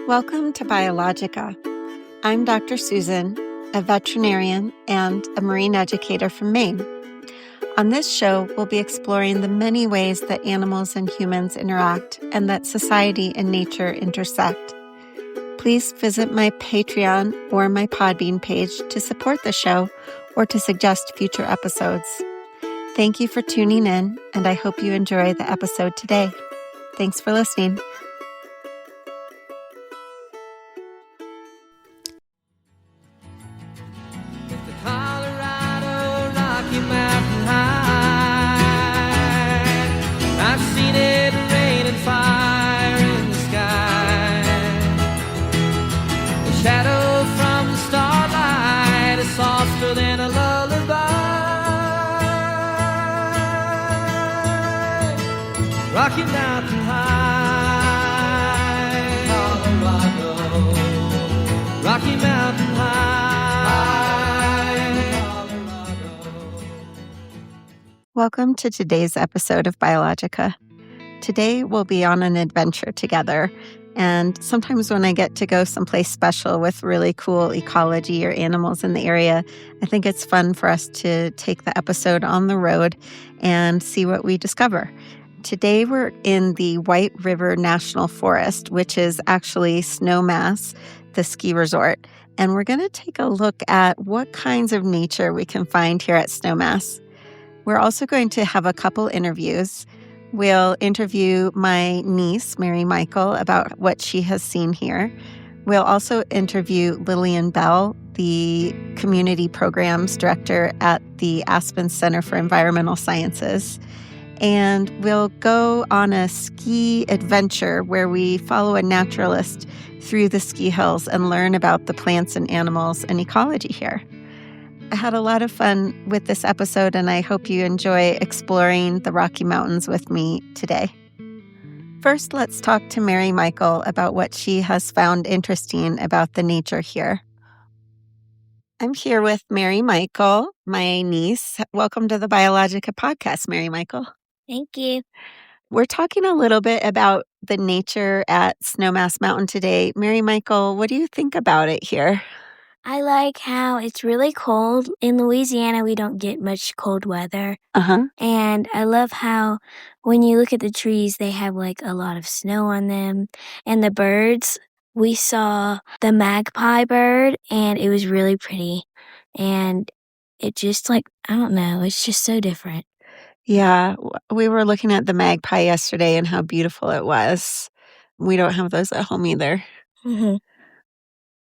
Welcome to Biologica. I'm Dr. Susan, a veterinarian and a marine educator from Maine. On this show, we'll be exploring the many ways that animals and humans interact and that society and nature intersect. Please visit my Patreon or my Podbean page to support the show or to suggest future episodes. Thank you for tuning in, and I hope you enjoy the episode today. Thanks for listening. The Colorado Rocky Mountain High, I've seen it rain and fire in the sky. The shadow from the starlight is softer than a lullaby. Rocky Mountain High, Colorado, Rocky Mountain High. Welcome to today's episode of Biologica. Today we'll be on an adventure together, and sometimes when I get to go someplace special with really cool ecology or animals in the area, I think it's fun for us to take the episode on the road and see what we discover. Today we're in the White River National Forest, which is actually Snowmass, the ski resort, and we're going to take a look at what kinds of nature we can find here at Snowmass. We're also going to have a couple interviews. We'll interview my niece, Mary Michael, about what she has seen here. We'll also interview Lillian Bell, the Community Programs Director at the Aspen Center for Environmental Sciences. And we'll go on a ski adventure where we follow a naturalist through the ski hills and learn about the plants and animals and ecology here. I had a lot of fun with this episode, and I hope you enjoy exploring the Rocky Mountains with me today. First, let's talk to Mary Michael about what she has found interesting about the nature here. I'm here with Mary Michael, my niece. Welcome to the Biologica podcast, Mary Michael. Thank you. We're talking a little bit about the nature at Snowmass Mountain today. Mary Michael, what do you think about it here? I like how it's really cold. In Louisiana, we don't get much cold weather. And I love how when you look at the trees, they have like a lot of snow on them. And the birds, we saw the magpie bird, and it was really pretty. And it just I don't know, it's just so different. Yeah, we were looking at the magpie yesterday and how beautiful it was. We don't have those at home either. Mm-hmm.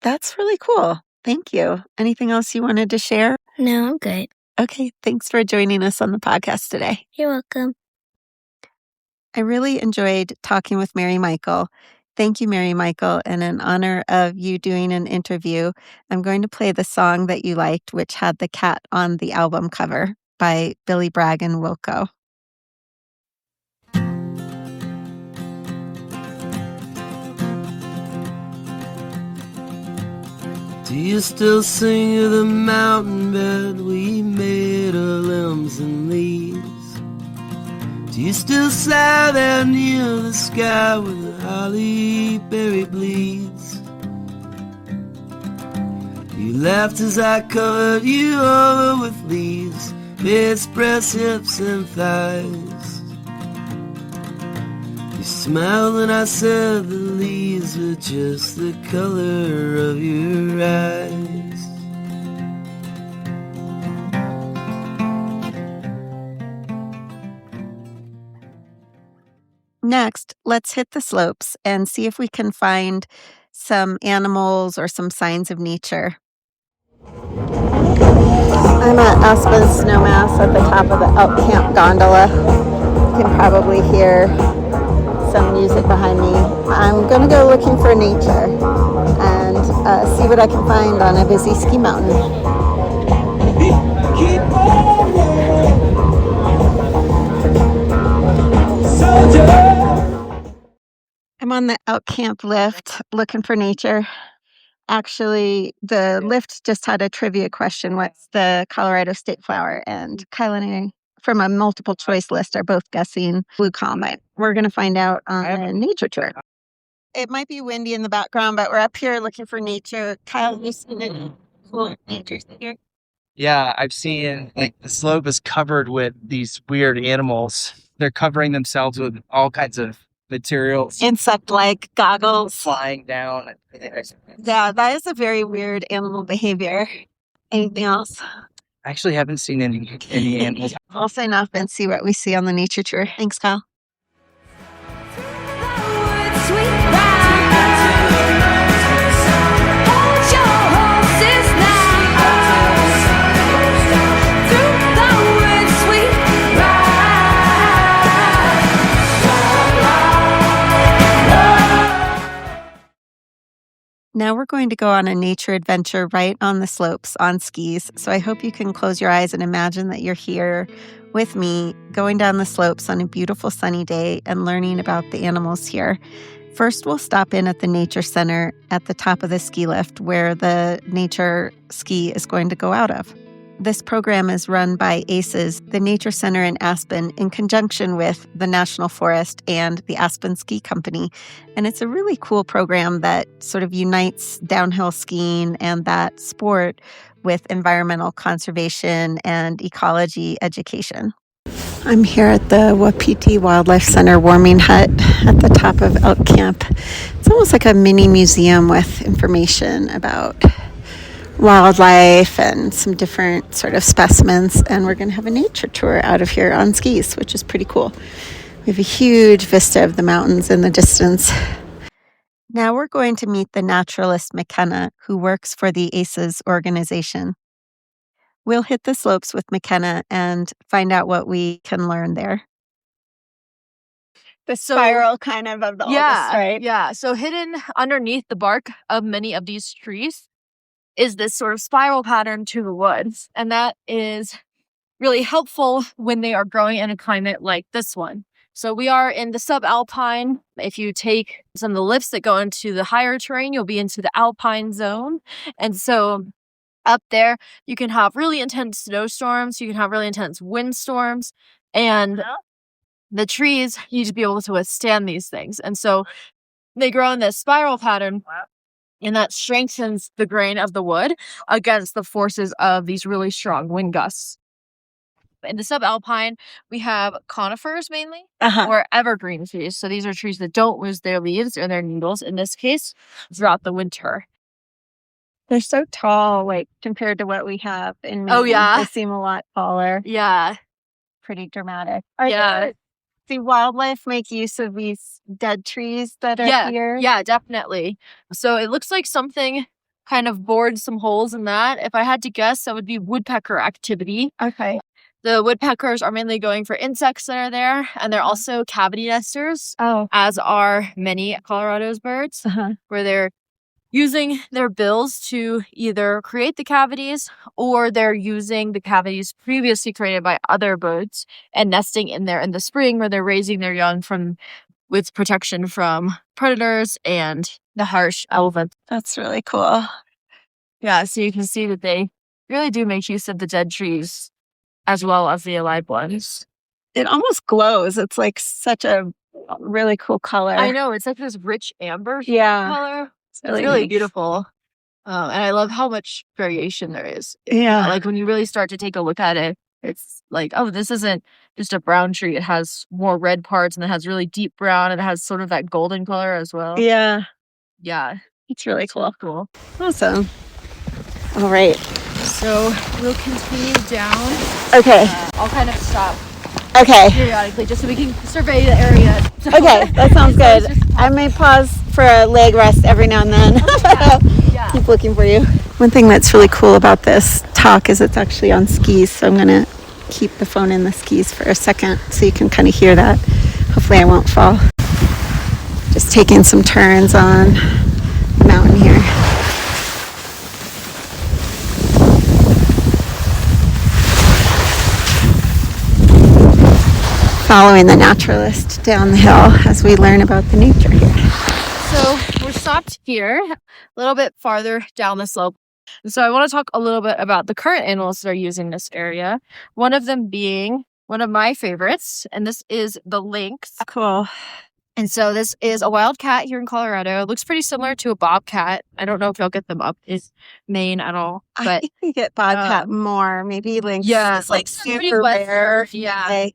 That's really cool. Thank you. Anything else you wanted to share? No, I'm good. Okay, thanks for joining us on the podcast today. You're welcome. I really enjoyed talking with Mary Michael. Thank you, Mary Michael. And in honor of you doing an interview, I'm going to play the song that you liked, which had the cat on the album cover by Billy Bragg and Wilco. Do you still sing of the mountain bed we made of limbs and leaves? Do you still sigh there near the sky where the holly berry bleeds? You laughed as I covered you over with leaves, express hips and thighs. You smiled when I said the leaves were just the color of your eyes. Next, let's hit the slopes and see if we can find some animals or some signs of nature. I'm at Aspen Snowmass at the top of the Elk Camp gondola. You can probably hear some music behind me. I'm going to go looking for nature and see what I can find on a busy ski mountain. I'm on the Elk Camp lift looking for nature. Actually, the lift just had a trivia question. What's the Colorado state flower? And Kyle and I, from a multiple choice list, are both guessing blue comet. We're going to find out on a nature tour. it might be windy in the background, but we're up here looking for nature. Kyle, you seen any cool nature here? Yeah, I've seen like the slope is covered with these weird animals. They're covering themselves with all kinds of materials, Insect-like goggles. flying down. Yeah, that is a very weird animal behavior. Anything else? I actually haven't seen any animals. I'll sign off and see what we see on the nature tour. Thanks, Kyle. Now we're going to go on a nature adventure right on the slopes on skis. So I hope you can close your eyes and imagine that you're here with me going down the slopes on a beautiful sunny day and learning about the animals here. First, we'll stop in at the Nature Center at the top of the ski lift where the nature ski is going to go out of. This program is run by ACES, the Nature Center in Aspen, in conjunction with the National Forest and the Aspen Ski Company. And it's a really cool program that sort of unites downhill skiing and that sport with environmental conservation and ecology education. I'm here at the Wapiti Wildlife Center warming hut at the top of Elk Camp. It's almost like a mini museum with information about wildlife and some different sort of specimens, and we're going to have a nature tour out of here on skis, which is pretty cool. We have a huge vista of the mountains in the distance. Now we're going to meet the naturalist McKenna, who works for the ACES organization. We'll hit the slopes with McKenna and find out what we can learn there. The spiral kind of the oldest, right? Yeah, so hidden underneath the bark of many of these trees is this sort of spiral pattern to the woods. And that is really helpful when they are growing in a climate like this one. So we are in the subalpine. If you take some of the lifts that go into the higher terrain, you'll be into the alpine zone. And so up there, you can have really intense snowstorms. You can have really intense windstorms. And the trees need to be able to withstand these things. And so they grow in this spiral pattern. And that strengthens the grain of the wood against the forces of these really strong wind gusts. In the subalpine, we have conifers mainly, or evergreen trees. So these are trees that don't lose their leaves or their needles, in this case, throughout the winter. They're so tall, like, compared to what we have in Maine. They seem a lot taller. Yeah. Pretty dramatic. Do wildlife make use of these dead trees that are here? Yeah, definitely. So it looks like something kind of bored some holes in that. If I had to guess, that would be woodpecker activity. Okay. The woodpeckers are mainly going for insects that are there, and they're also cavity nesters, as are many Colorado's birds, where they're using their bills to either create the cavities or they're using the cavities previously created by other birds and nesting in there in the spring where they're raising their young with protection from predators and the harsh elements. That's really cool. Yeah, so you can see that they really do make use of the dead trees as well as the alive ones. It almost glows. It's like such a really cool color. I know. It's like this rich amber color. It's really beautiful. And I love how much variation there is. Yeah. Like when you really start to take a look at it, it's like, oh, this isn't just a brown tree. It has more red parts and it has really deep brown and it has sort of that golden color as well. Yeah. Yeah. It's really cool. Cool. Awesome. All right. So we'll continue down. Okay. I'll kind of stop. Okay. Periodically, just so we can survey the area. So, okay, that sounds good. I may pause for a leg rest every now and then. Keep looking for you. One thing that's really cool about this talk is it's actually on skis, so I'm going to keep the phone in the skis for a second so you can kind of hear that. Hopefully I won't fall. Just taking some turns on the mountain here. Following the naturalist down the hill as we learn about the nature here. So we're stopped here, a little bit farther down the slope. So I want to talk a little bit about the current animals that are using this area. One of them being one of my favorites, and this is the lynx. Cool. And so this is a wild cat here in Colorado. It looks pretty similar to a bobcat. I don't know if y'all get them up in Maine at all. I But think we get bobcat more. Maybe lynx is like pretty super wet. rare. Yeah. Okay.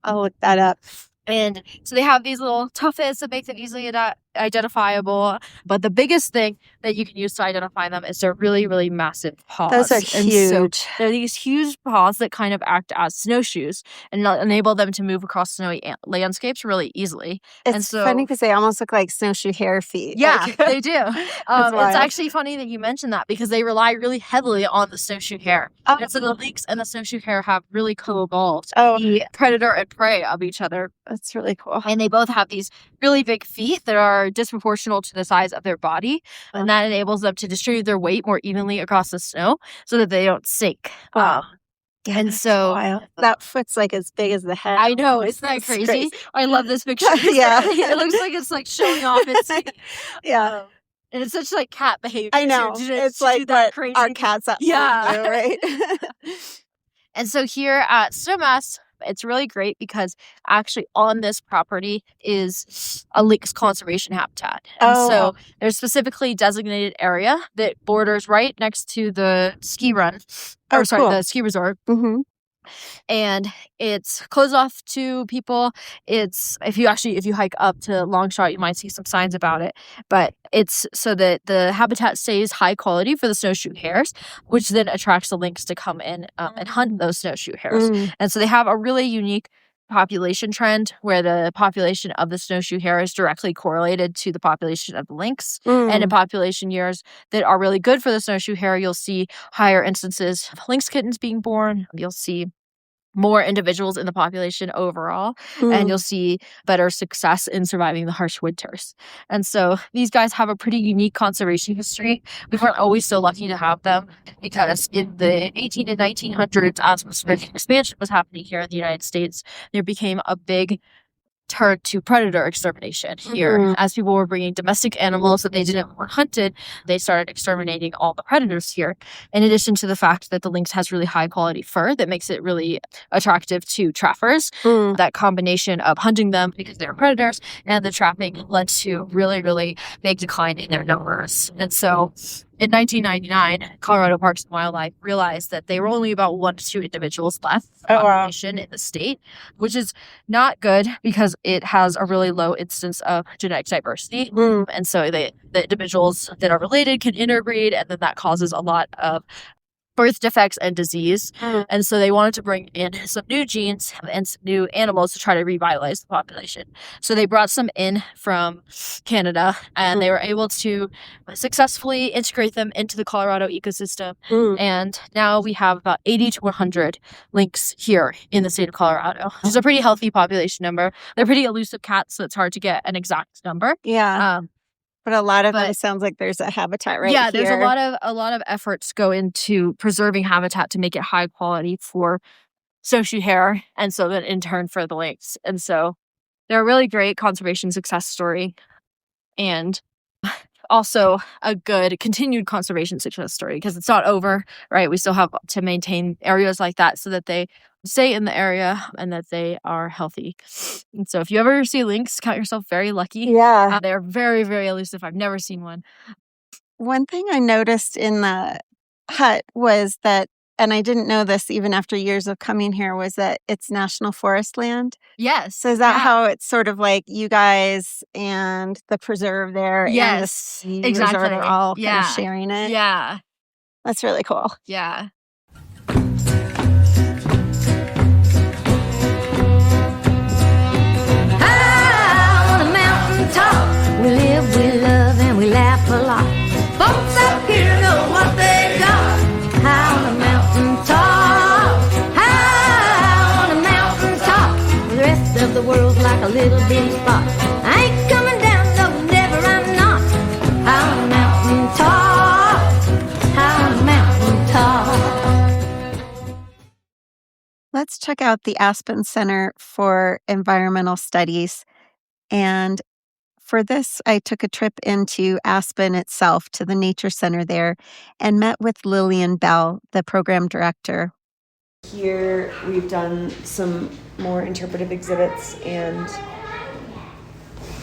I'll look that up. And so they have these little tuffets that make them easily identifiable. But the biggest thing that you can use to identify them is their really, really massive paws. Those are And huge. so they're these huge paws that kind of act as snowshoes and enable them to move across snowy landscapes really easily. It's funny because they almost look like snowshoe hare feet. Yeah, they do. It's wild. actually funny that you mentioned that because they rely really heavily on the snowshoe hare. Oh. And so the lynx and the snowshoe hare have really co-evolved the predator and prey of each other. That's really cool. And they both have these really big feet that are disproportional to the size of their body. And that enables them to distribute their weight more evenly across the snow so that they don't sink. Wow. And so wild. That foot's like as big as the head. I know, isn't that It's crazy? I love this picture. Yeah. It looks like it's like showing off its Yeah. and it's such like cat behavior. I know. It's like that what our cats at home do, right? And so here at Snowmass, it's really great because actually on this property is a lynx conservation habitat. And so there's specifically designated area that borders right next to the ski run. Oh, cool. The ski resort. Mm-hmm. And it's closed off to people. It's if you hike up to Longshot, you might see some signs about it. But it's so that the habitat stays high quality for the snowshoe hares, which then attracts the lynx to come in and hunt those snowshoe hares. And so they have a really unique population trend where the population of the snowshoe hare is directly correlated to the population of the lynx. And in population years that are really good for the snowshoe hare, you'll see higher instances of lynx kittens being born. You'll see more individuals in the population overall, and you'll see better success in surviving the harsh winters. And so these guys have a pretty unique conservation history. We weren't always so lucky to have them because in the 18 and 1900s, as expansion was happening here in the United States, there became a big turn to predator extermination here. As people were bringing domestic animals that they didn't want hunted, they started exterminating all the predators here. In addition to the fact that the lynx has really high quality fur that makes it really attractive to trappers, that combination of hunting them because they're predators and the trapping led to really, really big decline in their numbers. And so in 1999, Colorado Parks and Wildlife realized that they were only about 1 to 2 individuals left in the population in the state, which is not good because it has a really low instance of genetic diversity. And so the individuals that are related can interbreed, and then that causes a lot of birth defects and disease. And so they wanted to bring in some new genes and some new animals to try to revitalize the population. So they brought some in from Canada, and they were able to successfully integrate them into the Colorado ecosystem. And now we have about 80 to 100 lynx here in the state of Colorado, which is a pretty healthy population number. They're pretty elusive cats, so it's hard to get an exact number. Yeah. But a lot of them sounds like there's a habitat right here. Yeah, there's a lot of efforts go into preserving habitat to make it high quality for snowshoe hare, and so then in turn for the lynx. And so they're a really great conservation success story, and also a good continued conservation success story because it's not over, right? We still have to maintain areas like that so that they stay in the area and that they are healthy. And so if you ever see lynx, count yourself very lucky. Yeah. They're very, very elusive. I've never seen one. One thing I noticed in the hut was that, and I didn't know this even after years of coming here, was that it's national forest land. Yes. So is that how it's sort of like you guys and the preserve there and the ski resort are all kind of sharing it? Yeah. That's really cool. Yeah. We live, we love, and we laugh a lot. Folks up here know what they got. High on a mountain top, high on a mountain top. The rest of the world's like a little bitty spot. I ain't coming down, no, never, I'm not. High on a mountain top, high on a mountain top. Let's check out the Aspen Center for Environmental Studies. And for this, I took a trip into Aspen itself, to the Nature Center there, and met with Lillian Bell, the program director. Here we've done some more interpretive exhibits, and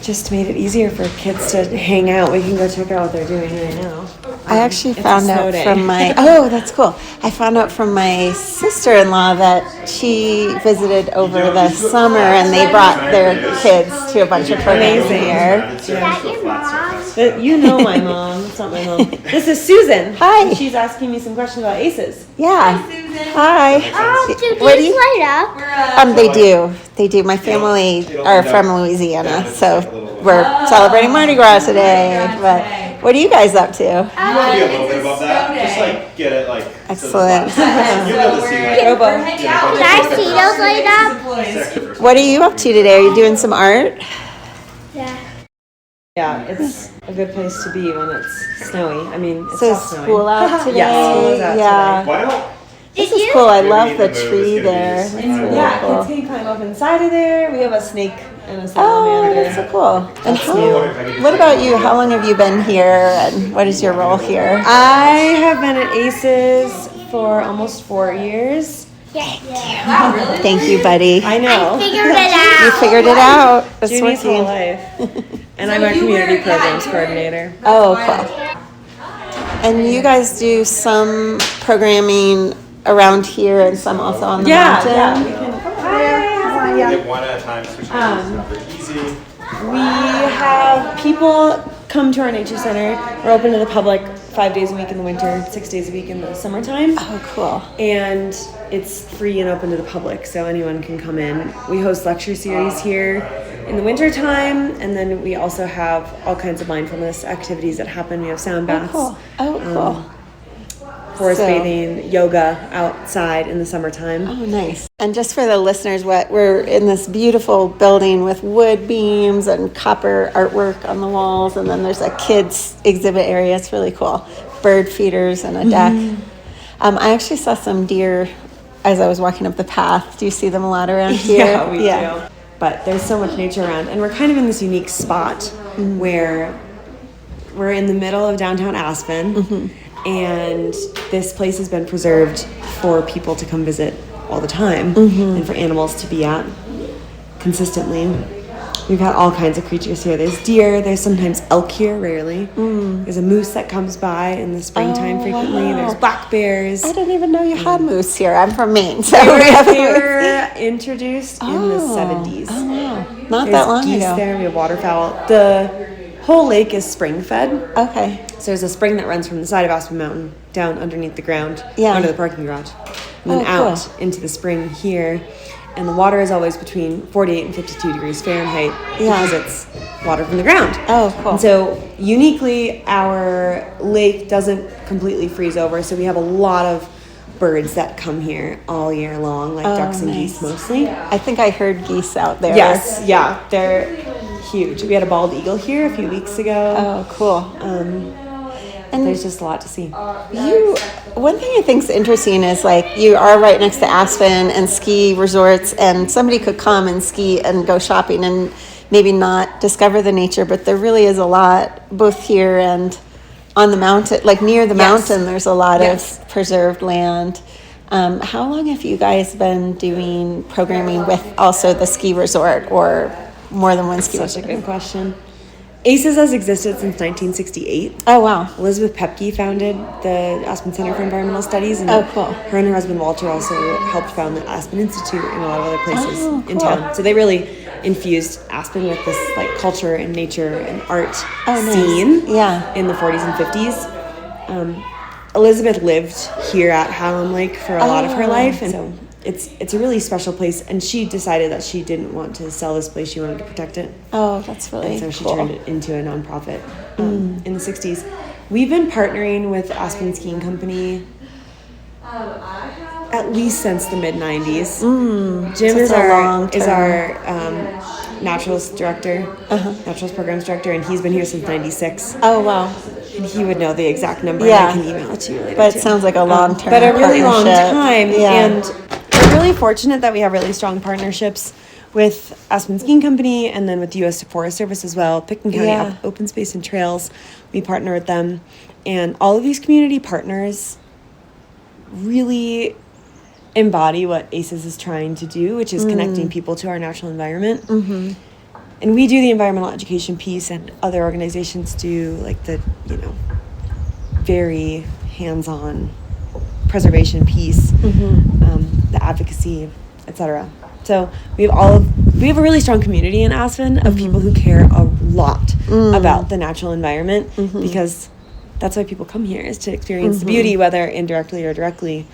just made it easier for kids to hang out. We can go check out what they're doing right now. I actually found out from my that's cool. I found out from my sister-in-law that she visited over the summer, and they brought their kids to a bunch of programs here. Is that your mom? You know my mom. It's not my mom. This is Susan. Hi. She's asking me some questions about aces. Yeah. Hi. Do What do these you? light up? They do. They do. My family are from Louisiana, so we're celebrating Mardi Gras today. But what are you guys up to? Be a little bit above that. Just like get it like. Excellent. You'll be able to see like. Robo. Can I see those light up? What are you up to today? Are you doing some art? Yeah. Yeah, it's a good place to be when it's snowy. I mean, it's So not is snowing. school out today? Yeah, school is out Yeah. Why don't? This is cool. I love the tree there. That's really Yeah, cool. kids can climb up inside of there. We have a snake and a Oh, salamander. that's so cool. And what about you? How long have you been here, and what is your role here? I have been at ACES for almost 4 years. Thank you, buddy. I know. Figured it out. You figured it out. It's Junie's whole working. life. And I'm our community programs coordinator. Oh, cool. And you guys do some programming around here and some also on the mountain? Yeah. We can, Get one at a time. Switch hands. It's not very easy. we have people come to our nature center. We're open to the public 5 days a week in the winter, 6 days a week in the summertime. Oh, cool. And it's free and open to the public, so anyone can come in. We host lecture series here in the winter time, and then we also have all kinds of mindfulness activities that happen. We have sound baths, Cool. Oh, cool. forest So- bathing, yoga outside in the summertime. Oh, nice. And just for the listeners, we're in this beautiful building with wood beams and copper artwork on the walls, and then there's a kids exhibit area. It's really cool. Bird feeders and a deck. I actually saw some deer as I was walking up the path. Do you see them a lot around here? Yeah, we do. But there's so much nature around, and we're kind of in this unique spot where we're in the middle of downtown Aspen, and this place has been preserved for people to come visit all the time and for animals to be at consistently. We've had all kinds of creatures here. There's deer, there's sometimes elk here, rarely. There's a moose that comes by in the springtime frequently. wow. There's black bears. I didn't even know you had moose here. I'm from Maine, so They we have were introduced in the 70s. Oh, wow. Not There's that long geese ago. there. We have waterfowl. The whole lake is spring fed. Okay. So there's a spring that runs from the side of Aspen Mountain down underneath the ground, Yeah. under the parking garage, and then Oh, out cool. into the spring here. And the water is always between 48 and 52 degrees Fahrenheit because it's water from the ground. Oh, cool. And so uniquely, our lake doesn't completely freeze over, so we have a lot of birds that come here all year long, like ducks and geese mostly. I think I heard geese out there. Yes, yeah, they're huge. We had a bald eagle here a few weeks ago. Oh, cool. And There's just a lot to see. one thing I think is interesting is like you are right next to Aspen and ski resorts, and somebody could come and ski and go shopping and maybe not discover the nature, but there really is a lot both here and on the mountain, like near the mountain. There's a lot of preserved land. How long have you guys been doing programming with also the ski resort, or more than one ski Such a resort? good question. ACES has existed since 1968. Oh, wow. Elizabeth Pepke founded the Aspen Center for Environmental Studies, and Oh, cool. her and her husband Walter also helped found the Aspen Institute and a lot of other places in cool. town. So they really infused Aspen with this like culture and nature and art scene in the 40s and 50s. Elizabeth lived here at Hallam Lake for a lot of her life, and so it's a really special place. And she decided that she didn't want to sell this place; she wanted to protect it. Oh, that's really And so she cool. turned it into a nonprofit in the 60s. We've been partnering with Aspen Skiing Company at least since the mid 90s. Jim is our naturalist director, naturalist programs director, and he's been here since 96. Oh, wow. And he would know the exact number. Yeah. And I can email it to you later. But too. it sounds like a long-term But a really long partnership. time. Yeah. And we're really fortunate that we have really strong partnerships with Aspen Skiing Company and then with the U.S. Forest Service as well. Pickton County Open Space and Trails, we partner with them. And all of these community partners really embody what ACES is trying to do, which is connecting people to our natural environment. and we do the environmental education piece, and other organizations do like the, very hands-on preservation piece, the advocacy, etc. So we have a really strong community in Aspen of people who care a lot about the natural environment, because that's why people come here, is to experience the beauty, whether indirectly or directly.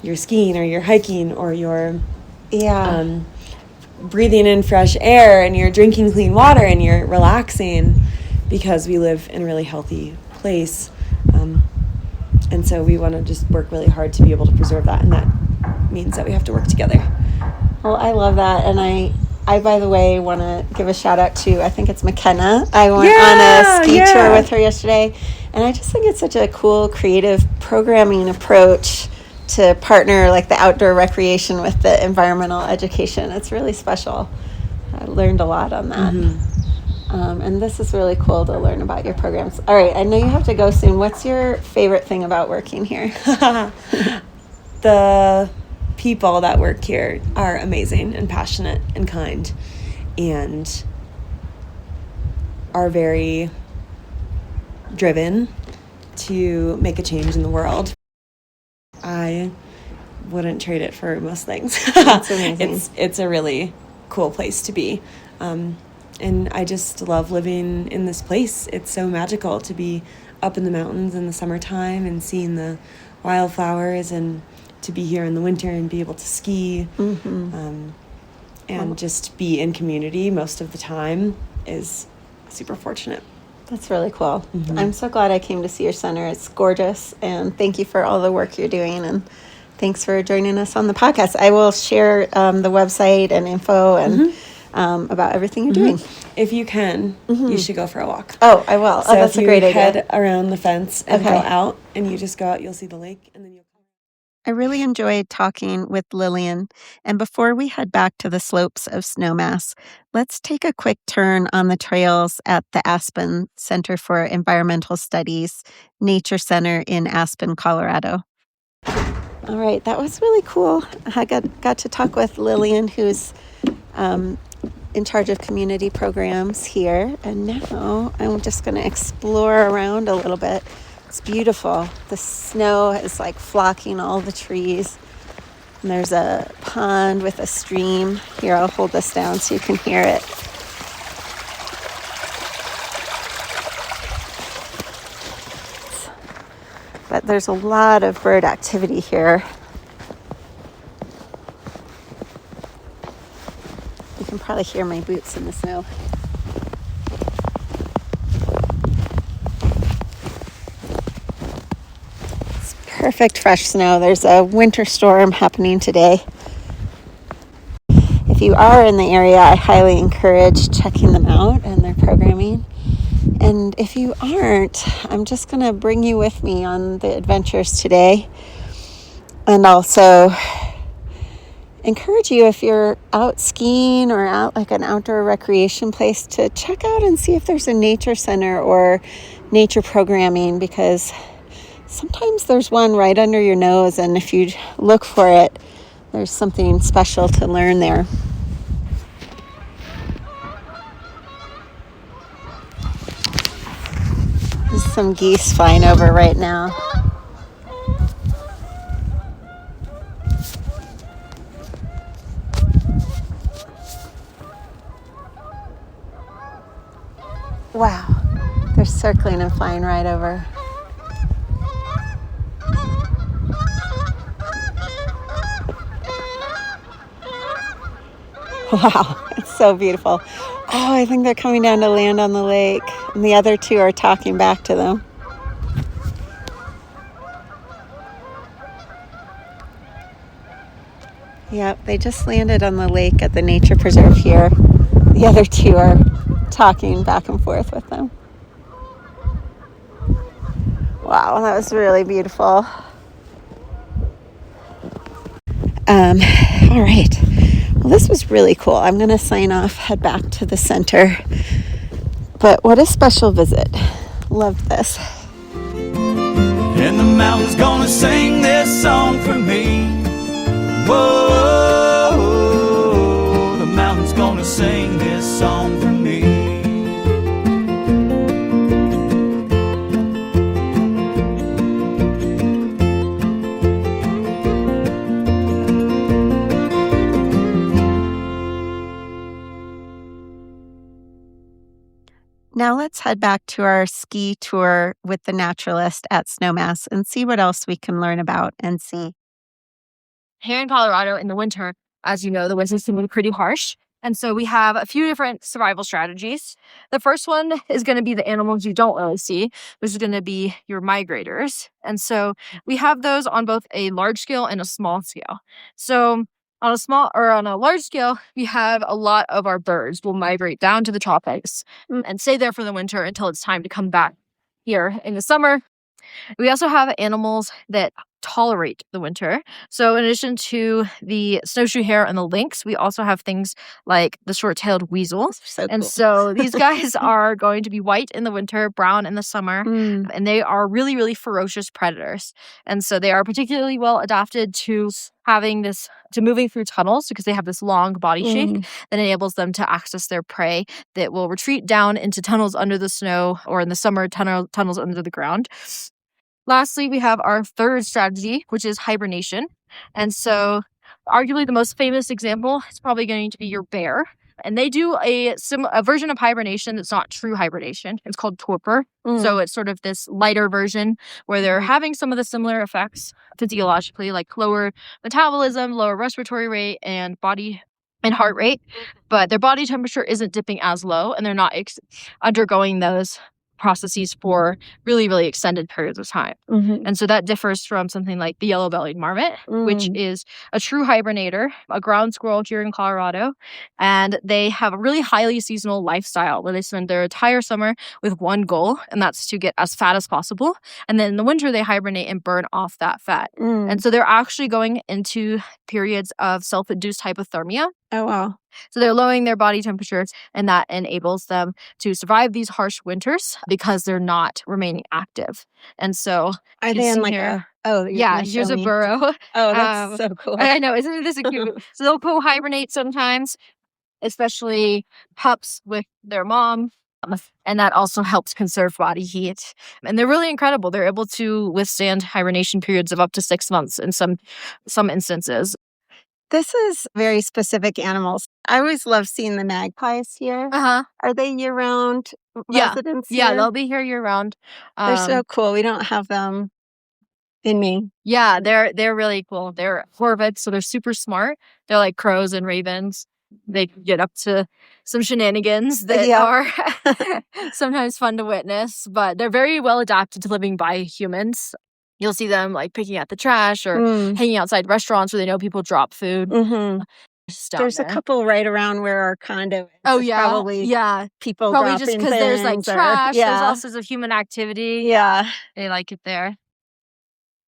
You're skiing, or you're hiking, or you're breathing in fresh air, and you're drinking clean water, and you're relaxing, because we live in a really healthy place. And so we want to just work really hard to be able to preserve that, and that means that we have to work together. Well, I love that. And I by the way, want to give a shout out to, I think it's McKenna. I went on a ski tour with her yesterday, and I just think it's such a cool, creative programming approach to partner like the outdoor recreation with the environmental education. It's really special. I learned a lot on that. And this is really cool to learn about your programs. All right, I know you have to go soon. What's your favorite thing about working here? The people that work here are amazing and passionate and kind, and are very driven to make a change in the world. I wouldn't trade it for most things. That's amazing. It's a really cool place to be. And I just love living in this place. It's so magical to be up in the mountains in the summertime and seeing the wildflowers, and to be here in the winter and be able to ski, and just be in community most of the time is super fortunate. That's really cool. I'm so glad I came to see your center. It's gorgeous, and thank you for all the work you're doing, and thanks for joining us on the podcast. I will share the website and info and about everything you're doing. If you can, you should go for a walk. Oh, I will. So that's if a great you idea. head around the fence and go out, and you just go out, you'll see the lake, and then you'll come. I really enjoyed talking with Lillian. And before we head back to the slopes of Snowmass, let's take a quick turn on the trails at the Aspen Center for Environmental Studies Nature Center in Aspen, Colorado. All right, that was really cool. I got to talk with Lillian, who's in charge of community programs here. And now I'm just going to explore around a little bit. It's beautiful. The snow is like flocking all the trees. And there's a pond with a stream. Here, I'll hold this down so you can hear it. But there's a lot of bird activity here. You can probably hear my boots in the snow. It's perfect fresh snow. There's a winter storm happening today. If you are in the area, I highly encourage checking them out and their programming. And if you aren't, I'm just going to bring you with me on the adventures today. And also encourage you, if you're out skiing or out like an outdoor recreation place, to check out and see if there's a nature center or nature programming, because sometimes there's one right under your nose, and if you look for it, there's something special to learn there. There's some geese flying over right now. Wow, they're circling and flying right over. Wow, it's so beautiful. Oh, I think they're coming down to land on the lake, and the other two are talking back to them. Yep, they just landed on the lake at the nature preserve here. The other two are talking back and forth with them. Wow, that was really beautiful. All right. Well, this was really cool. I'm going to sign off, head back to the center. But what a special visit. Loved this. And the mountain's gonna sing this song for me. Whoa, the mountain's gonna sing this song Now let's head back to our ski tour with the naturalist at Snowmass and see what else we can learn about and see. Here in Colorado in the winter, as you know, the winters can be pretty harsh. And so we have a few different survival strategies. The first one is going to be the animals you don't really see, which is going to be your migrators. And so we have those on both a large scale and a small scale. So on a large scale, we have a lot of our birds will migrate down to the tropics and stay there for the winter until it's time to come back here in the summer. We also have animals that tolerate the winter. So in addition to the snowshoe hare and the lynx, we also have things like the short-tailed weasel. So these guys are going to be white in the winter, brown in the summer, and they are really, really ferocious predators. And so they are particularly well adapted to moving through tunnels because they have this long body shape that enables them to access their prey that will retreat down into tunnels under the snow, or in the summer, tunnels under the ground. Lastly, we have our third strategy, which is hibernation. And so arguably the most famous example is probably going to be your bear. And they do a version of hibernation that's not true hibernation. It's called torpor. So it's sort of this lighter version where they're having some of the similar effects physiologically, like lower metabolism, lower respiratory rate, and body and heart rate. But their body temperature isn't dipping as low, and they're not undergoing those processes for really, really extended periods of time. And so that differs from something like the yellow-bellied marmot, which is a true hibernator, a ground squirrel here in Colorado. And they have a really highly seasonal lifestyle where they spend their entire summer with one goal, and that's to get as fat as possible. And then in the winter, they hibernate and burn off that fat. And so they're actually going into periods of self-induced hypothermia. Oh, wow. So they're lowering their body temperatures, and that enables them to survive these harsh winters because they're not remaining active. And so are they in like here's a burrow. Oh, that's so cool. I know, isn't this cute? So they'll co-hibernate sometimes, especially pups with their mom. And that also helps conserve body heat. And they're really incredible. They're able to withstand hibernation periods of up to 6 months in some instances. This is very specific animals. I always love seeing the magpies here. Are they year-round residents here? Yeah, they'll be here year-round. They're so cool. We don't have them in Maine. Yeah, they're really cool. They're corvids, so they're super smart. They're like crows and ravens. They get up to some shenanigans that are sometimes fun to witness, but they're very well adapted to living by humans. You'll see them like picking at the trash or hanging outside restaurants where they know people drop food. There's a couple right around where our condo is. Probably people probably dropping just because there's like trash. There's all sorts of human activity. Yeah. They like it there.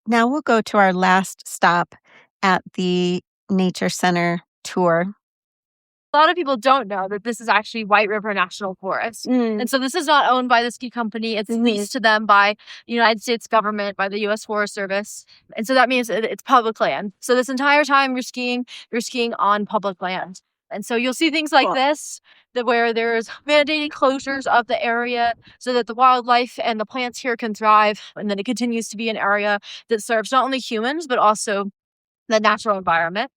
Now we'll go to our last stop at the Nature Center tour. A lot of people don't know that this is actually White River National Forest. And so this is not owned by the ski company. It's leased to them by the United States government, by the U.S. Forest Service. And so that means it's public land. So this entire time you're skiing on public land. And so you'll see things like this, where there's mandated closures of the area so that the wildlife and the plants here can thrive. And then it continues to be an area that serves not only humans, but also the natural environment.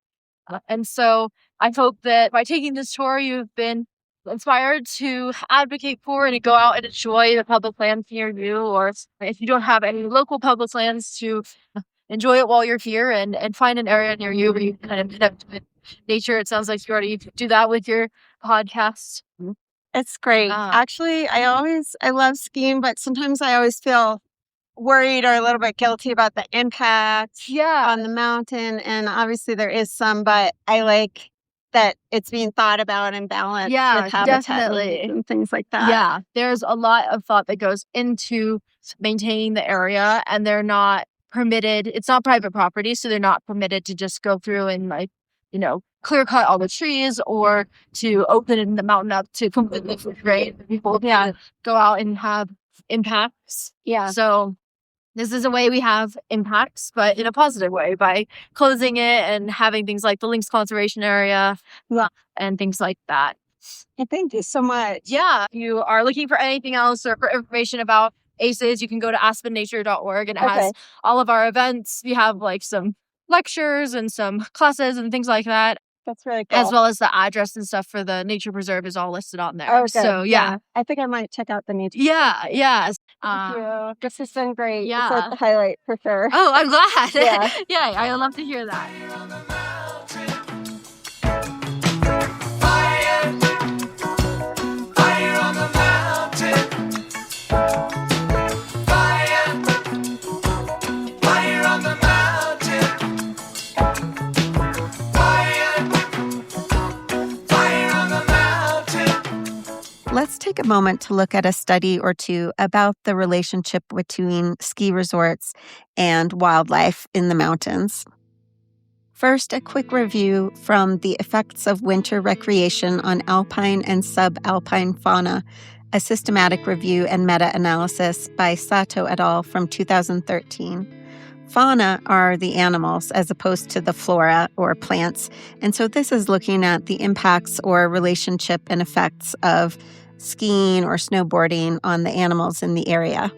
And so I hope that by taking this tour, you've been inspired to advocate for and to go out and enjoy the public lands near you. Or if you don't have any local public lands, to enjoy it while you're here and find an area near you where you can kind of connect with nature. It sounds like you already do that with your podcast. It's great. Actually, I love skiing, but sometimes I always feel worried or a little bit guilty about the impact on the mountain. And obviously there is some, but I like that it's being thought about and balanced with habitat and things like that. Yeah, there's a lot of thought that goes into maintaining the area, and they're not permitted. It's not private property, so they're not permitted to just go through and clear cut all the trees or to open the mountain up to completely free grade. People go out and have impacts. Yeah. So this is a way we have impacts, but in a positive way, by closing it and having things like the Lynx Conservation Area and things like that. Thank you so much. Yeah. If you are looking for anything else or for information about ACEs, you can go to aspennature.org, and it has all of our events. We have like some lectures and some classes and things like that. That's really cool. As well as the address and stuff for the nature preserve is all listed on there. Oh, good. So, yeah. I think I might check out the nature. Yeah. Thank you. This has been great. It's Yeah. like the highlight for sure. Oh, I'm glad. Yeah. Yeah, I love to hear that. Let's take a moment to look at a study or two about the relationship between ski resorts and wildlife in the mountains. First, a quick review from The Effects of Winter Recreation on Alpine and Subalpine Fauna, a systematic review and meta-analysis by Sato et al. From 2013. Fauna are the animals as opposed to the flora or plants, and so this is looking at the impacts or relationship and effects of skiing or snowboarding on the animals in the area.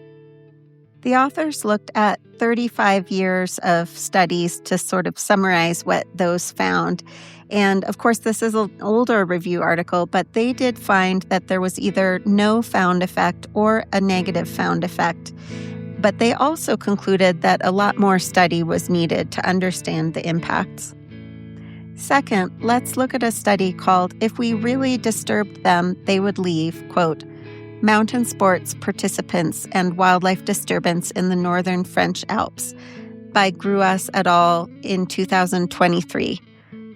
The authors looked at 35 years of studies to sort of summarize what those found. And of course, this is an older review article, but they did find that there was either no found effect or a negative found effect. But they also concluded that a lot more study was needed to understand the impacts. Second, let's look at a study called If We Really Disturbed Them, They Would Leave, quote, Mountain Sports Participants and Wildlife Disturbance in the Northern French Alps by Gruas et al. In 2023.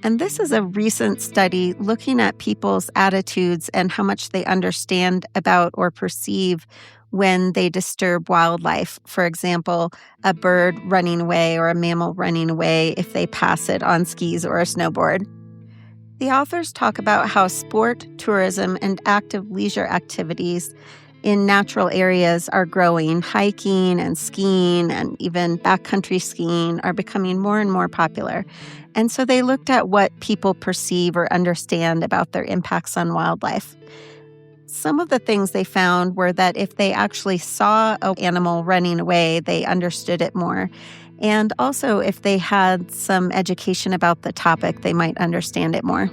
And this is a recent study looking at people's attitudes and how much they understand about or perceive when they disturb wildlife. For example, a bird running away or a mammal running away if they pass it on skis or a snowboard. The authors talk about how sport, tourism, and active leisure activities in natural areas are growing. Hiking and skiing and even backcountry skiing are becoming more and more popular. And so they looked at what people perceive or understand about their impacts on wildlife. Some of the things they found were that if they actually saw an animal running away, they understood it more. And also, if they had some education about the topic, they might understand it more.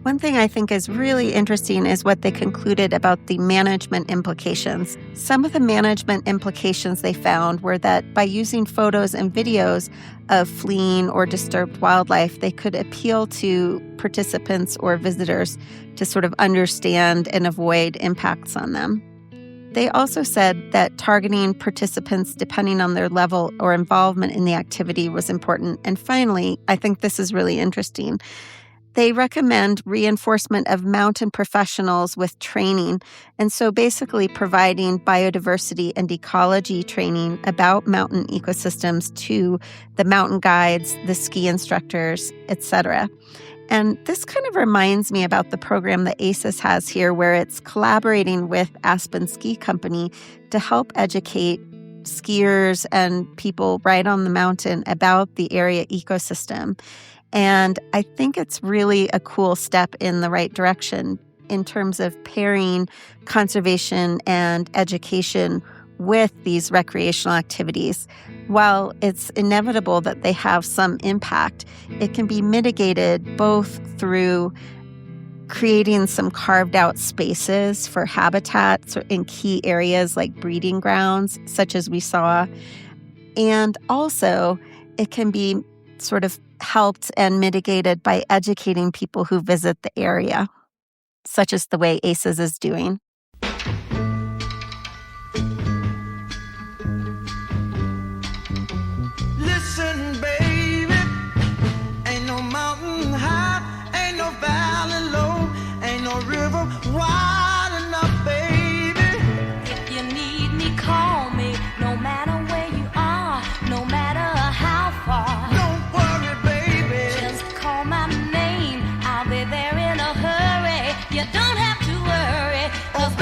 One thing I think is really interesting is what they concluded about the management implications. Some of the management implications they found were that by using photos and videos of fleeing or disturbed wildlife, they could appeal to participants or visitors to sort of understand and avoid impacts on them. They also said that targeting participants depending on their level or involvement in the activity was important. And finally, I think this is really interesting. They recommend reinforcement of mountain professionals with training, and so basically providing biodiversity and ecology training about mountain ecosystems to the mountain guides, the ski instructors, etc. And this kind of reminds me about the program that ACES has here, where it's collaborating with Aspen Ski Company to help educate skiers and people right on the mountain about the area ecosystem. And I think it's really a cool step in the right direction in terms of pairing conservation and education with these recreational activities. While it's inevitable that they have some impact, it can be mitigated both through creating some carved out spaces for habitats in key areas like breeding grounds, such as we saw. And also, it can be sort of helped and mitigated by educating people who visit the area, such as the way ACES is doing. Listen, baby, ain't no mountain high, ain't no valley low, ain't no river wide enough, baby. If you need me, call me. No matter where you are, no matter how far. Don't worry, baby. Just call my name. I'll be there in a hurry. You don't have to worry, 'cause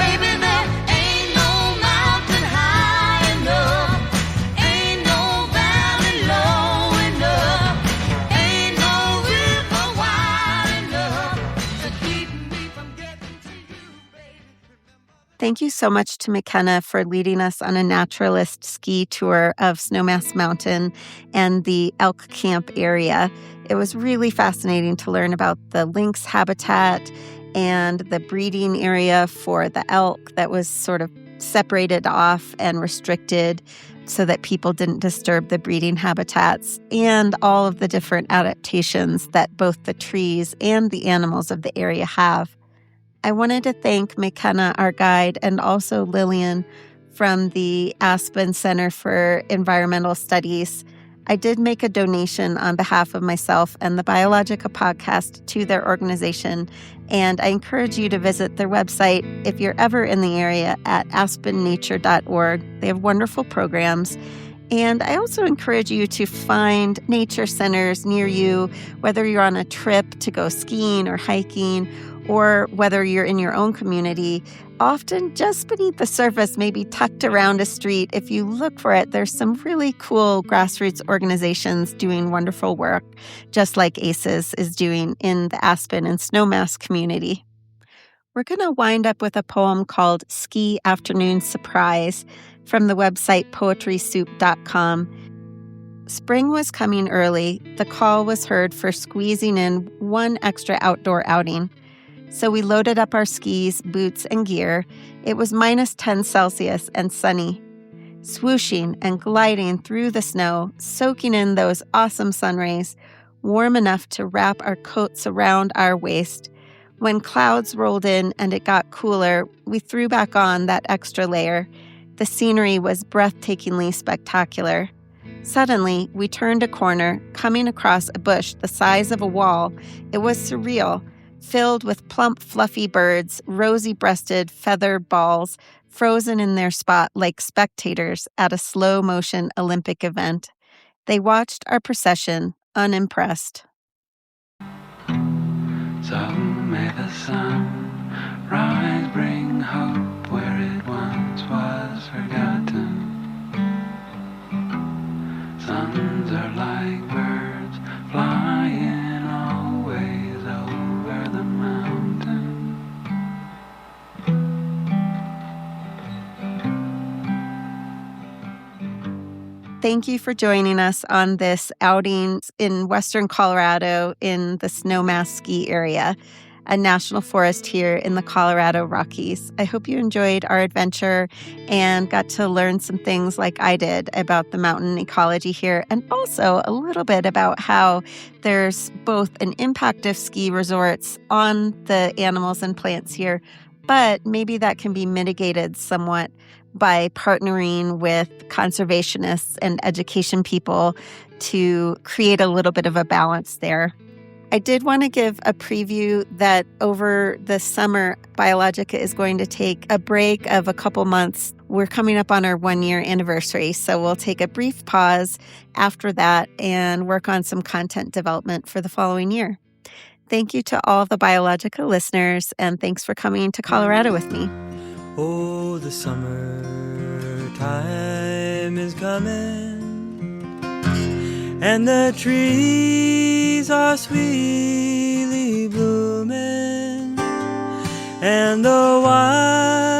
Thank you so much to McKenna for leading us on a naturalist ski tour of Snowmass Mountain and the elk camp area. It was really fascinating to learn about the lynx habitat and the breeding area for the elk that was sort of separated off and restricted so that people didn't disturb the breeding habitats, and all of the different adaptations that both the trees and the animals of the area have. I wanted to thank McKenna, our guide, and also Lillian from the Aspen Center for Environmental Studies. I did make a donation on behalf of myself and the Biologica podcast to their organization, and I encourage you to visit their website if you're ever in the area at aspennature.org. They have wonderful programs. And I also encourage you to find nature centers near you, whether you're on a trip to go skiing or hiking, or whether you're in your own community. Often just beneath the surface, maybe tucked around a street, if you look for it, there's some really cool grassroots organizations doing wonderful work, just like ACES is doing in the Aspen and Snowmass community. We're going to wind up with a poem called Ski Afternoon Surprise from the website poetrysoup.com. Spring was coming early. The call was heard for squeezing in one extra outdoor outing. So we loaded up our skis, boots, and gear. It was minus 10 Celsius and sunny. Swooshing and gliding through the snow, soaking in those awesome sun rays, warm enough to wrap our coats around our waist. When clouds rolled in and it got cooler, we threw back on that extra layer. The scenery was breathtakingly spectacular. Suddenly, we turned a corner, coming across a bush the size of a wall. It was surreal, filled with plump, fluffy birds, rosy-breasted feather balls, frozen in their spot like spectators at a slow-motion Olympic event. They watched our procession, unimpressed. So may the sun rise, bring hope where it once was forgotten. Suns are like birds flying always over the mountain. Thank you for joining us on this outing in Western Colorado in the Snowmass Ski area, a national forest here in the Colorado Rockies. I hope you enjoyed our adventure and got to learn some things like I did about the mountain ecology here, and also a little bit about how there's both an impact of ski resorts on the animals and plants here, but maybe that can be mitigated somewhat by partnering with conservationists and education people to create a little bit of a balance there. I did want to give a preview that over the summer, Biologica is going to take a break of a couple months. We're coming up on our 1-year anniversary, so we'll take a brief pause after that and work on some content development for the following year. Thank you to all of the Biologica listeners, and thanks for coming to Colorado with me. Oh, the summertime is coming, and the trees are sweetly blooming, and the wild